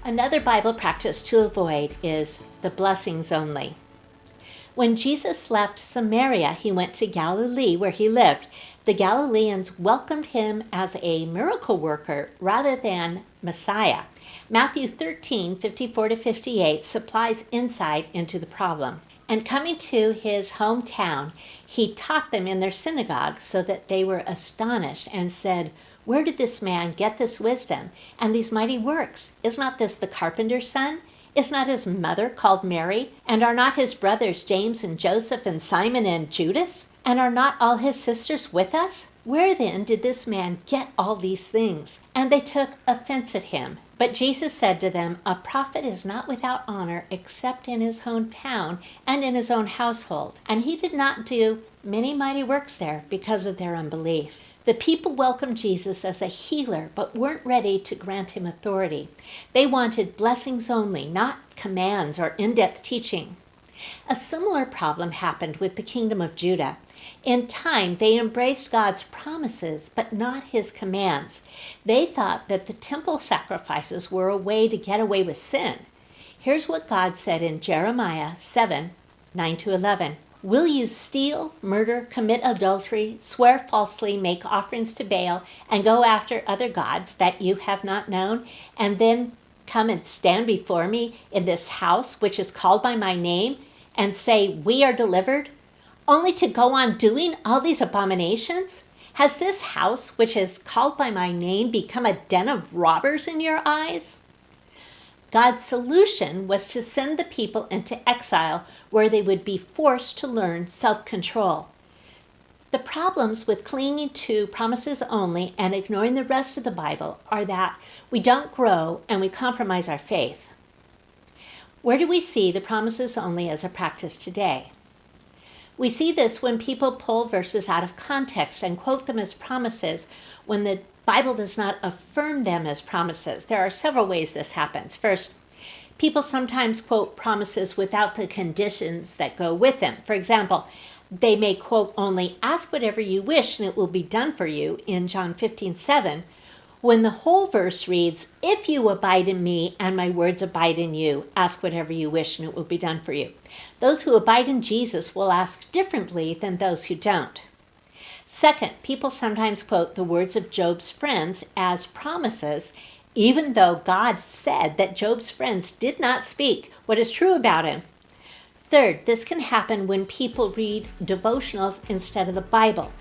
Another Bible practice to avoid is the blessings only. When Jesus left Samaria, he went to Galilee where he lived. The Galileans welcomed him as a miracle worker rather than Messiah. Matthew 13:54-58 supplies insight into the problem. And coming to his hometown, he taught them in their synagogue so that they were astonished and said, "Where did this man get this wisdom and these mighty works? Is not this the carpenter's son? Is not his mother called Mary? And are not his brothers James and Joseph and Simon and Judas? And are not all his sisters with us? Where then did this man get all these things?" And they took offense at him. But Jesus said to them, "A prophet is not without honor except in his hometown and in his own household." And he did not do many mighty works there because of their unbelief. The people welcomed Jesus as a healer, but weren't ready to grant him authority. They wanted blessings only, not commands or in-depth teaching. A similar problem happened with the kingdom of Judah. In time, they embraced God's promises, but not his commands. They thought that the temple sacrifices were a way to get away with sin. Here's what God said in Jeremiah 7:9-11. "Will you steal, murder, commit adultery, swear falsely, make offerings to Baal, and go after other gods that you have not known, and then come and stand before me in this house which is called by my name, and say, 'We are delivered,' only to go on doing all these abominations? Has this house which is called by my name become a den of robbers in your eyes?" God's solution was to send the people into exile where they would be forced to learn self-control. The problems with clinging to promises only and ignoring the rest of the Bible are that we don't grow and we compromise our faith. Where do we see the promises only as a practice today? We see this when people pull verses out of context and quote them as promises when the Bible does not affirm them as promises. There are several ways this happens. First, people sometimes quote promises without the conditions that go with them. For example, they may quote only, "Ask whatever you wish and it will be done for you," in John 15:7, when the whole verse reads, "If you abide in me and my words abide in you, ask whatever you wish and it will be done for you." Those who abide in Jesus will ask differently than those who don't. Second, people sometimes quote the words of Job's friends as promises, even though God said that Job's friends did not speak what is true about him. Third, this can happen when people read devotionals instead of the Bible.